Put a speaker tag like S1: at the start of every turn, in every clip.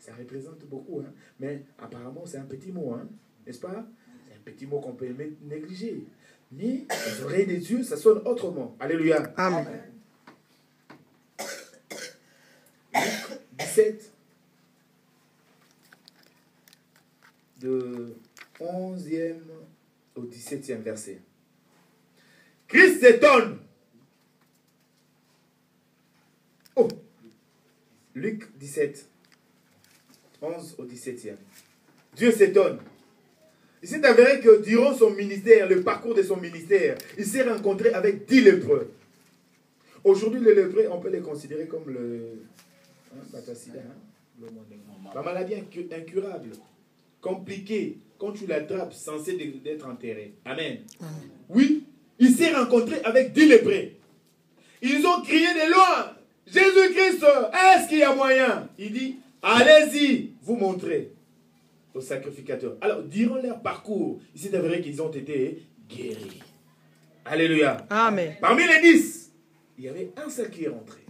S1: Ça représente beaucoup, hein. Mais apparemment, c'est un petit mot, hein, n'est-ce pas? C'est un petit mot qu'on peut négliger. Mais les oreilles des dieux, ça sonne autrement. Alléluia.
S2: Amen.
S1: Luc 17, de 11e au 17e verset. Christ s'étonne. Oh, Luc 17, 11 au 17e. Dieu s'étonne. Il s'est avéré que durant son ministère, le parcours de son ministère, il s'est rencontré avec 10 lépreux. Aujourd'hui, les lépreux, on peut les considérer comme le la maladie incurable, compliquée. Quand tu l'attrapes, censé d'être enterré. Amen. Oui, il s'est rencontré avec 10 lépreux. Ils ont crié de loin, Jésus-Christ, est-ce qu'il y a moyen? Il dit, allez-y, vous montrez au sacrificateur. Alors, durant leur parcours, il s'est avéré qu'ils ont été guéris. Alléluia.
S2: Amen.
S1: Parmi les 10, il y avait un seul qui est rentré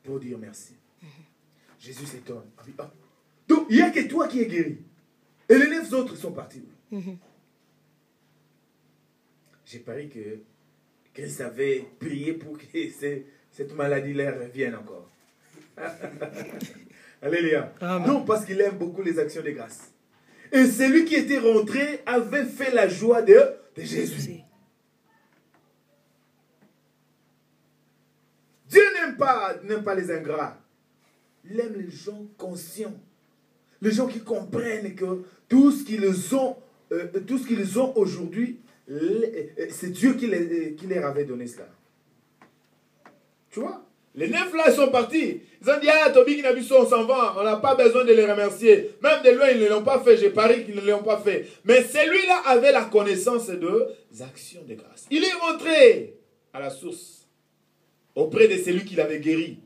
S1: pour dire merci. Jésus s'étonne. Donc, il n'y a que toi qui es guéri. Et les 9 autres sont partis. J'ai parié que Christ avait prié pour que cette maladie leur revienne encore. Alléluia.
S2: Amen.
S1: Non, parce qu'il aime beaucoup les actions de grâce. Et celui qui était rentré avait fait la joie de Jésus. Dieu n'aime pas les ingrats. Il aime les gens conscients. Les gens qui comprennent que tout ce qu'ils ont aujourd'hui, c'est Dieu qui leur avait donné cela. Tu vois? Les 9 là, ils sont partis. Ils ont dit, ah, Tobi Kinabiso, on s'en va. On n'a pas besoin de les remercier. Même de loin, ils ne l'ont pas fait. J'ai parié qu'ils ne l'ont pas fait. Mais celui-là avait la connaissance des actions de grâce. Il est rentré à la source, auprès de celui qui l'avait guéri.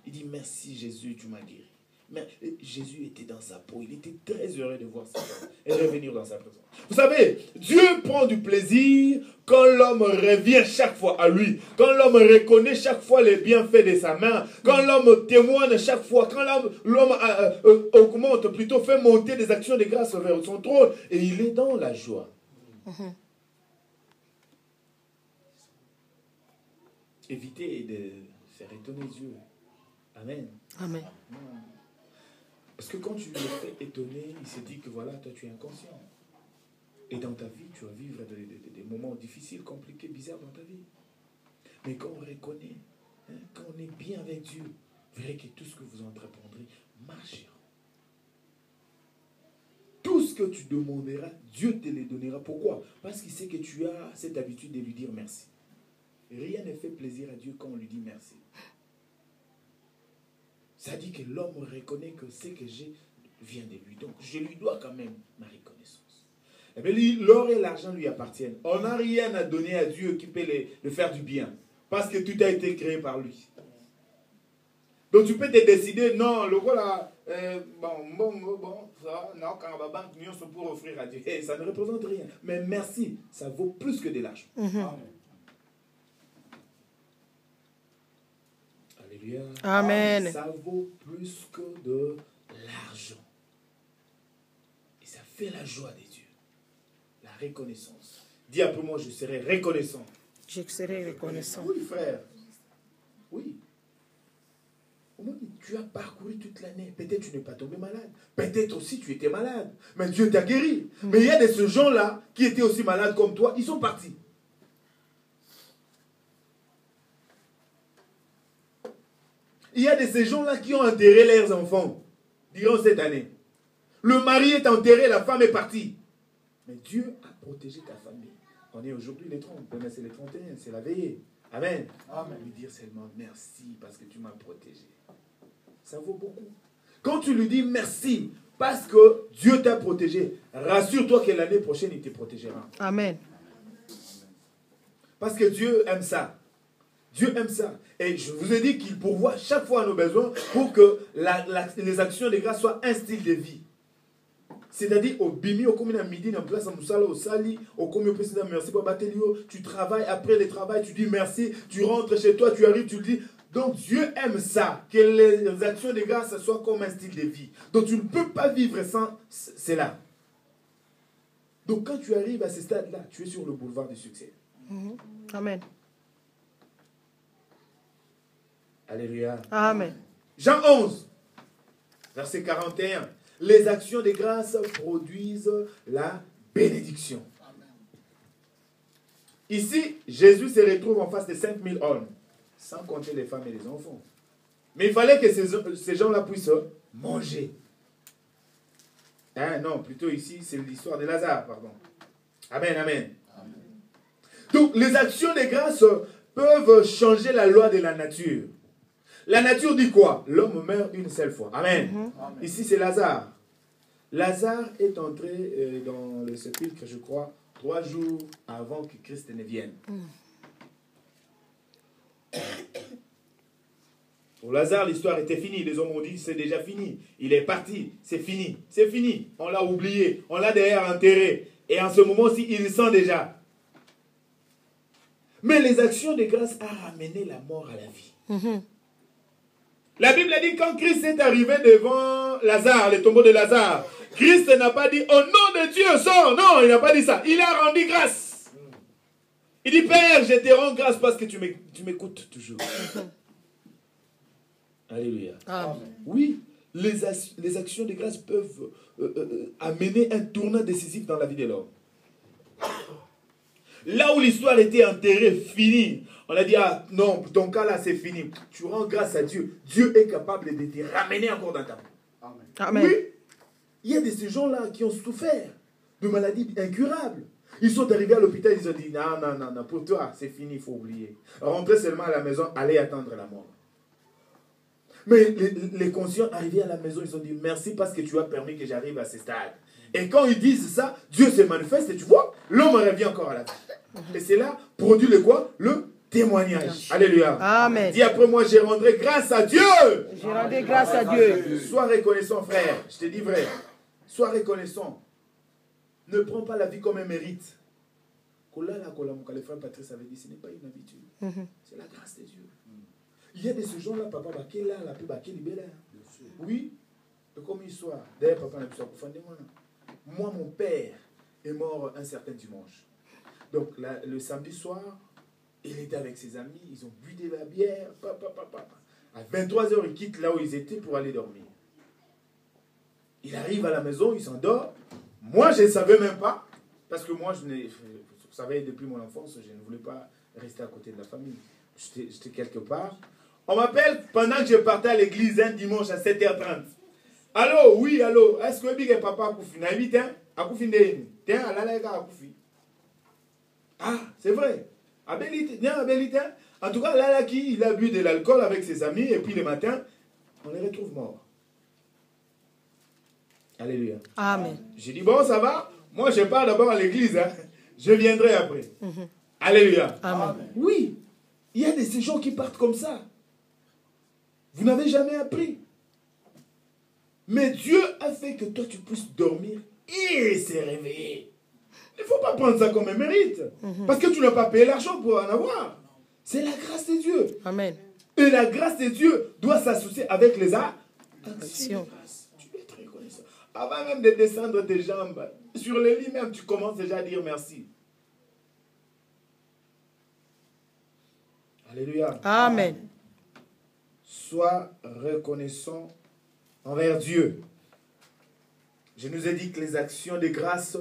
S1: Il dit, merci Jésus, tu m'as guéri. Mais Jésus était dans sa peau. Il était très heureux de voir ça et de revenir dans sa présence. Vous savez, Dieu prend du plaisir quand l'homme revient chaque fois à lui. Quand l'homme reconnaît chaque fois les bienfaits de sa main. Quand l'homme témoigne chaque fois. Quand l'homme augmente, plutôt fait monter des actions de grâce vers son trône. Et il est dans la joie. Évitez de faire étonner Dieu. Amen.
S2: Amen.
S1: Parce que quand tu le fais étonner, il se dit que voilà, toi tu es inconscient. Et dans ta vie, tu vas vivre des moments difficiles, compliqués, bizarres dans ta vie. Mais quand on reconnaît, quand on est bien avec Dieu, vous verrez que tout ce que vous entreprendrez marchera. Tout ce que tu demanderas, Dieu te le donnera. Pourquoi? Parce qu'il sait que tu as cette habitude de lui dire merci. Rien ne fait plaisir à Dieu quand on lui dit merci. Ça dit que l'homme reconnaît que ce que j'ai vient de lui. Donc, je lui dois quand même ma reconnaissance. Eh bien, l'or et l'argent lui appartiennent. On n'a rien à donner à Dieu qui peut le faire du bien. Parce que tout a été créé par lui. Donc, tu peux te décider, non, le voilà, ça, non, quand on va banque, nous sommes pour offrir à Dieu. Ça ne représente rien. Mais merci, ça vaut plus que de l'argent. Amen.
S2: Amen.
S1: Ça vaut plus que de l'argent. Et ça fait la joie des dieux. La reconnaissance. Dis après moi, je serai reconnaissant.
S2: Je serai reconnaissant.
S1: Oui, frère. Oui. Tu as parcouru toute l'année. Peut-être tu n'es pas tombé malade. Peut-être aussi tu étais malade. Mais Dieu t'a guéri. Mais il y a de ces gens-là qui étaient aussi malades comme toi. Ils sont partis. Il y a de ces gens-là qui ont enterré leurs enfants durant cette année. Le mari est enterré, la femme est partie. Mais Dieu a protégé ta famille. On est aujourd'hui les 30, mais c'est les 31, c'est la veillée. Amen. Amen. Lui dire seulement merci parce que tu m'as protégé. Ça vaut beaucoup. Quand tu lui dis merci parce que Dieu t'a protégé, rassure-toi que l'année prochaine, il te protégera.
S2: Amen.
S1: Parce que Dieu aime ça. Dieu aime ça. Et je vous ai dit qu'il pourvoit chaque fois à nos besoins pour que les actions de grâce soient un style de vie. C'est-à-dire, au bimi, au commun à midi, en place, au sali, au commun au président, merci pour Batelio. Tu travailles, après le travail, tu dis merci, tu rentres chez toi, tu arrives, tu dis, Donc Dieu aime ça, que les actions de grâce soient comme un style de vie. Donc tu ne peux pas vivre sans cela. Donc quand tu arrives à ce stade-là, tu es sur le boulevard du succès.
S2: Amen.
S1: Alléluia.
S2: Amen.
S1: Jean 11, verset 41. Les actions de grâce produisent la bénédiction. Ici, Jésus se retrouve en face de 5000 hommes, sans compter les femmes et les enfants. Mais il fallait que ces gens-là puissent manger. Hein, non, plutôt ici, c'est l'histoire de Lazare, pardon. Amen, amen. Amen. Donc, les actions de grâce peuvent changer la loi de la nature. La nature dit quoi? L'homme meurt une seule fois. Amen. Amen. Ici, c'est Lazare. Lazare est entré dans le sépulcre, je crois, 3 jours avant que Christ ne vienne. Pour Lazare, l'histoire était finie. Les hommes ont dit, c'est déjà fini. Il est parti. C'est fini. C'est fini. On l'a oublié. On l'a derrière enterré. Et en ce moment-ci, il le sent déjà. Mais les actions de grâce ont ramené la mort à la vie. La Bible a dit, quand Christ est arrivé devant Lazare, le tombeau de Lazare, Christ n'a pas dit, au nom de Dieu, sors. Non, il n'a pas dit ça. Il a rendu grâce. Il dit, Père, je te rends grâce parce que tu m'écoutes toujours. Alléluia. Amen. Oui, les actions de grâce peuvent amener un tournant décisif dans la vie de l'homme. Là où l'histoire était enterrée, finie, on a dit, ah non, ton cas là c'est fini. Tu rends grâce à Dieu. Dieu est capable de te ramener encore dans ta peau. Amen. Amen. Oui, il y a de ces gens-là qui ont souffert de maladies incurables. Ils sont arrivés à l'hôpital, ils ont dit, non, pour toi c'est fini, il faut oublier. Rentrez seulement à la maison, allez attendre la mort. Mais les conscients arrivés à la maison, ils ont dit merci parce que tu as permis que j'arrive à ce stade. Et quand ils disent ça, Dieu se manifeste et tu vois, l'homme revient encore à la vie. Et c'est là, produit le quoi? Le témoignage. Alléluia. Amen. Dis après moi, je rendrai grâce à Dieu.
S2: Je rendrai grâce à Dieu.
S1: Sois reconnaissant, frère. Je te dis vrai. Sois reconnaissant. Ne prends pas la vie comme un mérite. Le frère Patrice avait dit, ce n'est pas une habitude. C'est la grâce de Dieu. Il y a de ces gens-là, papa, qui là, la paix, qui libère. Oui, comme il soit. D'ailleurs, papa n'a plus ça pour moi, mon père est mort un certain dimanche. Donc, le samedi soir, il était avec ses amis, ils ont bu de la bière, À 23h, il quitte là où ils étaient pour aller dormir. Il arrive à la maison, il s'endort. Moi, je ne savais même pas, parce que moi, vous savez, depuis mon enfance, je ne voulais pas rester à côté de la famille. J'étais quelque part. On m'appelle pendant que je partais à l'église un dimanche à 7h30. Allô, oui, allô. Est-ce que Big papa a koufi? Na vite, hein? A koufi ndeni. Tiens, à la a koufi. Ah, c'est vrai. En tout cas, là, il a bu de l'alcool avec ses amis et puis le matin, on les retrouve morts. Alléluia. Amen. J'ai dit, bon, ça va? Moi, je pars d'abord à l'église. Hein? Je viendrai après. Alléluia. Amen. Oui, il y a de ces gens qui partent comme ça. Vous n'avez jamais appris. Mais Dieu a fait que toi, tu puisses dormir et se réveiller. Il ne faut pas prendre ça comme un mérite. Parce que tu n'as pas payé l'argent pour en avoir. C'est la grâce de Dieu. Amen. Et la grâce de Dieu doit s'associer avec les actions. Tu dois être reconnaissant. Avant même de descendre tes jambes, sur le lit même, tu commences déjà à dire merci. Alléluia. Amen. Sois reconnaissant envers Dieu. Je nous ai dit que les actions de grâce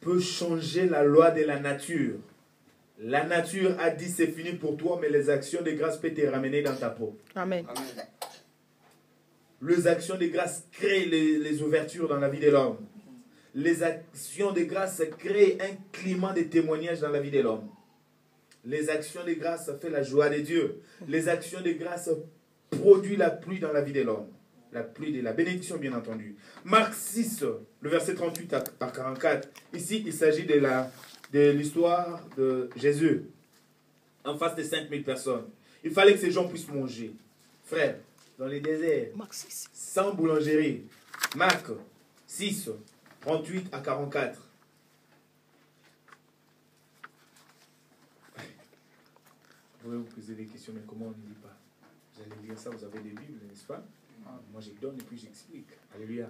S1: peuvent changer la loi de la nature. La nature a dit c'est fini pour toi, mais les actions de grâce peuvent te ramener dans ta peau. Amen. Amen. Les actions de grâce créent les ouvertures dans la vie de l'homme. Les actions de grâce créent un climat de témoignage dans la vie de l'homme. Les actions de grâce font la joie de Dieu. Les actions de grâce produisent la pluie dans la vie de l'homme. La pluie de la bénédiction, bien entendu. Marc 6, le verset 38 à 44. Ici, il s'agit de l'histoire de Jésus en face de 5000 personnes. Il fallait que ces gens puissent manger. Frère, dans les déserts, sans boulangerie. Marc 6, 38 à 44. Vous pouvez vous poser des questions, mais comment on ne lit pas? Vous allez lire ça, vous avez des Bibles, n'est-ce pas? Moi, je donne et puis j'explique. Alléluia.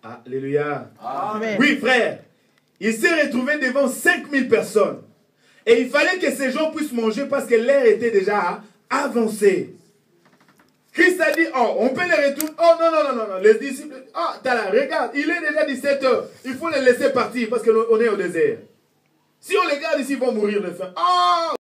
S1: Alléluia.
S2: Amen.
S1: Oui, frère. Il s'est retrouvé devant 5000 personnes. Et il fallait que ces gens puissent manger parce que l'heure était déjà avancée. Christ a dit, oh, on peut les retourner. Oh, non. Les disciples, oh, regarde, il est déjà 17 heures. Il faut les laisser partir parce qu'on est au désert. Si on les garde ici, ils vont mourir de faim. Oh!